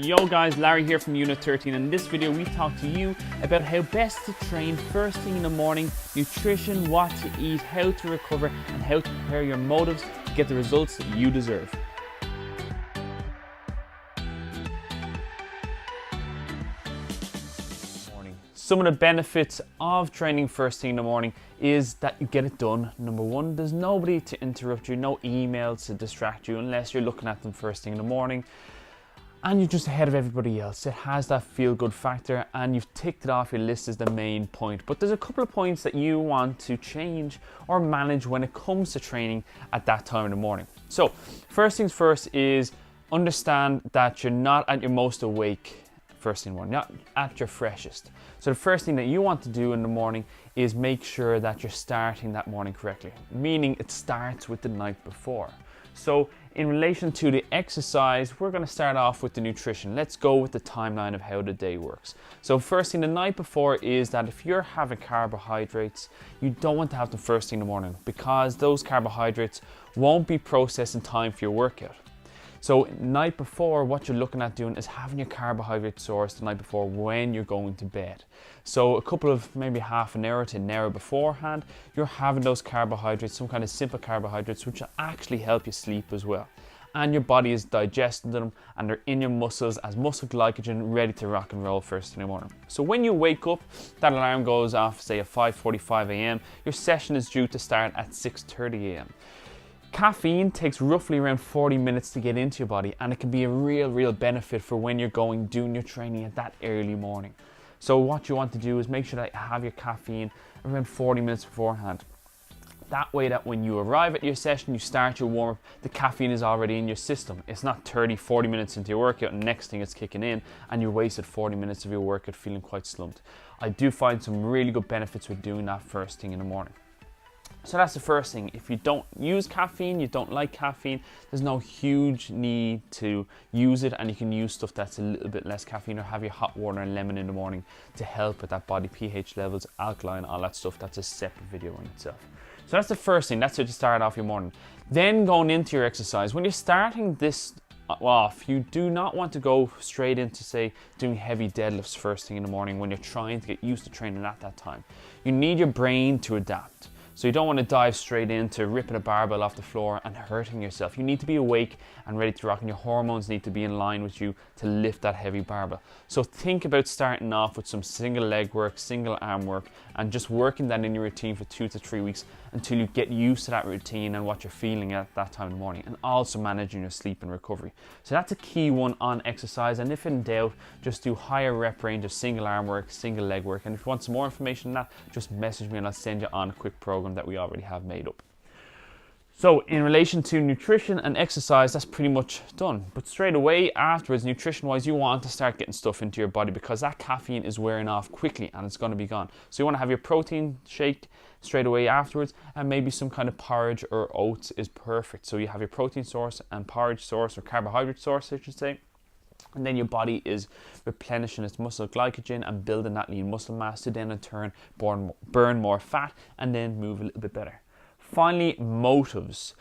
Yo guys, Larry here from Unit 13. In this video we talk to you about how best to train first thing in the morning, nutrition, what to eat, how to recover, and how to prepare your motives to get the results that you deserve. Some of the benefits of training first thing in the morning is that you get it done. Number one, there's nobody to interrupt you, no emails to distract you unless you're looking at them first thing in the morning. And you're just ahead of everybody else. It has that feel-good factor and you've ticked it off your list as the main point. But there's a couple of points that you want to change or manage when it comes to training at that time in the morning. So, first things first is understand that you're not at your most awake first thing in the morning, not at your freshest. So the first thing that you want to do in the morning is make sure that you're starting that morning correctly, meaning it starts with the night before. So in relation to the exercise, we're going to start off with the nutrition. Let's go with the timeline of how the day works. So first thing the night before is that if you're having carbohydrates, you don't want to have them first thing in the morning because those carbohydrates won't be processed in time for your workout. So night before, what you're looking at doing is having your carbohydrate source the night before when you're going to bed. So a couple of maybe half an hour to an hour beforehand, you're having those carbohydrates, some kind of simple carbohydrates, which will actually help you sleep as well. And your body is digesting them and they're in your muscles as muscle glycogen ready to rock and roll first thing in the morning. So when you wake up, that alarm goes off, say at 5:45 a.m. Your session is due to start at 6:30 a.m. Caffeine takes roughly around 40 minutes to get into your body and it can be a real benefit for when you're doing your training at that early morning. So what you want to do is make sure that you have your caffeine around 40 minutes beforehand. That way that when you arrive at your session, you start your warm-up, the caffeine is already in your system. It's not 30-40 minutes into your workout and next thing it's kicking in and you wasted 40 minutes of your workout feeling quite slumped. I do find some really good benefits with doing that first thing in the morning. So that's the first thing. If you don't use caffeine, you don't like caffeine, there's no huge need to use it and you can use stuff that's a little bit less caffeine or have your hot water and lemon in the morning to help with that body pH levels, alkaline, all that stuff. That's a separate video in itself. So that's the first thing, that's how to start off your morning. Then going into your exercise, when you're starting this off, you do not want to go straight into, say, doing heavy deadlifts first thing in the morning when you're trying to get used to training at that time. You need your brain to adapt. So you don't want to dive straight into ripping a barbell off the floor and hurting yourself. You need to be awake and ready to rock and your hormones need to be in line with you to lift that heavy barbell. So think about starting off with some single leg work, single arm work and just working that in your routine for 2 to 3 weeks until you get used to that routine and what you're feeling at that time in the morning and also managing your sleep and recovery. So that's a key one on exercise and if in doubt, just do higher rep range of single arm work, single leg work and if you want some more information on that, just message me and I'll send you on a quick program that we already have made up. So in relation to nutrition and exercise, that's pretty much done. But straight away afterwards, nutrition-wise, you want to start getting stuff into your body because that caffeine is wearing off quickly and it's going to be gone. So you want to have your protein shake straight away afterwards and maybe some kind of porridge or oats is perfect. So you have your protein source and porridge source or carbohydrate source, I should say. And then your body is replenishing its muscle glycogen and building that lean muscle mass to then in turn burn more fat and then move a little bit better. Finally, motives.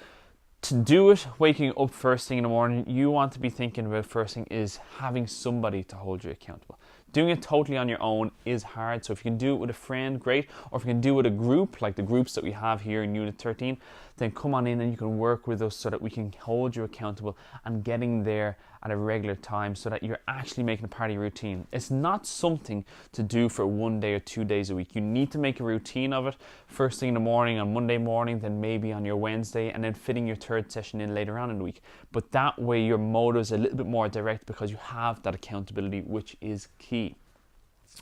To do it, waking up first thing in the morning, you want to be thinking about first thing is having somebody to hold you accountable. Doing it totally on your own is hard, so if you can do it with a friend, great, or if you can do it with a group, like the groups that we have here in Unit 13, then come on in and you can work with us so that we can hold you accountable and getting there at a regular time so that you're actually making a part of your routine. It's not something to do for 1 day or 2 days a week. You need to make a routine of it first thing in the morning on Monday morning, then maybe on your Wednesday, and then fitting your third session in later on in the week. But that way your motives are a little bit more direct because you have that accountability, which is key.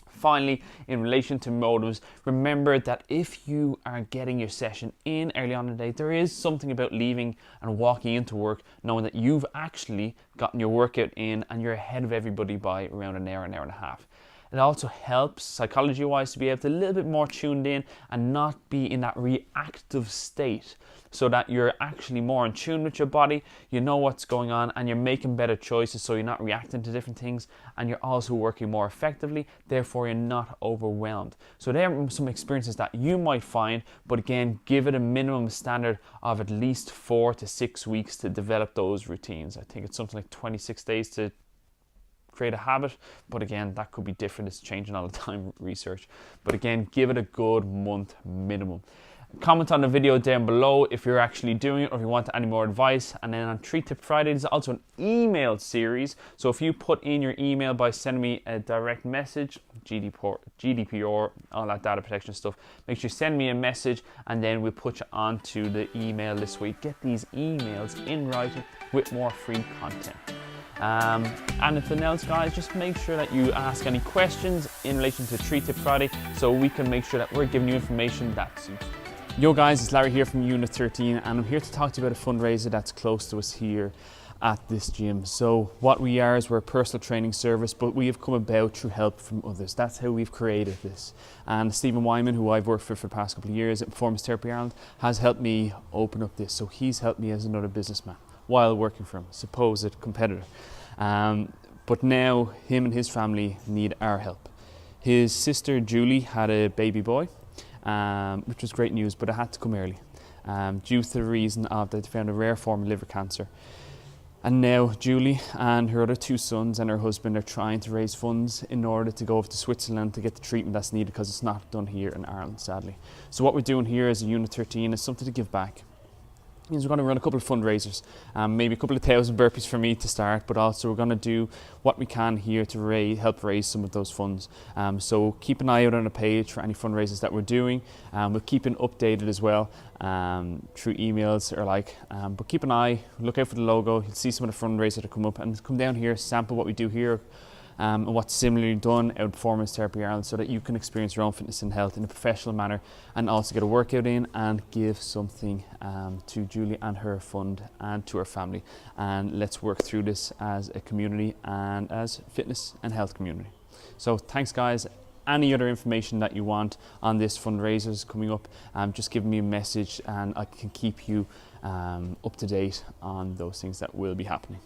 Finally, in relation to motives, remember that if you are getting your session in early on in the day, there is something about leaving and walking into work knowing that you've actually gotten your workout in and you're ahead of everybody by around an hour and a half. It also helps psychology-wise to be able to a little bit more tuned in and not be in that reactive state so that you're actually more in tune with your body, you know what's going on and you're making better choices so you're not reacting to different things and you're also working more effectively, therefore you're not overwhelmed. So there are some experiences that you might find, but again, give it a minimum standard of at least 4 to 6 weeks to develop those routines. I think it's something like 26 days to create a habit, but again, that could be different. It's changing all the time, research. But again, give it a good month minimum. Comment on the video down below if you're actually doing it or if you want any more advice. And then on Treat Tip Friday, there's also an email series. So if you put in your email by sending me a direct message, GDPR, all that data protection stuff, make sure you send me a message and then we'll put you onto the email this week. Get these emails in writing with more free content. Anything else, guys, just make sure that you ask any questions in relation to Treat Tip Friday so we can make sure that we're giving you information that suits. Yo guys, it's Larry here from Unit 13 and I'm here to talk to you about a fundraiser that's close to us here at this gym. So what we are is we're a personal training service, but we have come about through help from others. That's how we've created this. And Stephen Wyman, who I've worked for the past couple of years at Performance Therapy Ireland, has helped me open up this. So he's helped me as another businessman while working for him, supposed competitor. But now him and his family need our help. His sister Julie had a baby boy, which was great news, but it had to come early due to the reason of that they found a rare form of liver cancer. And now Julie and her other 2 sons and her husband are trying to raise funds in order to go over to Switzerland to get the treatment that's needed because it's not done here in Ireland, sadly. So what we're doing here as a Unit 13 is something to give back. Means we're going to run a couple of fundraisers, maybe a couple of 1,000 burpees for me to start, but also we're going to do what we can here to help raise some of those funds. So keep an eye out on the page for any fundraisers that we're doing. We'll keep it updated as well through emails or but keep an eye, look out for the logo. You'll see some of the fundraisers that come up and come down here, sample what we do here. And what's similarly done out of Performance Therapy Ireland so that you can experience your own fitness and health in a professional manner and also get a workout in and give something to Julie and her fund and to her family. And let's work through this as a community and as fitness and health community. So thanks guys. Any other information that you want on this fundraisers coming up, just give me a message and I can keep you up to date on those things that will be happening.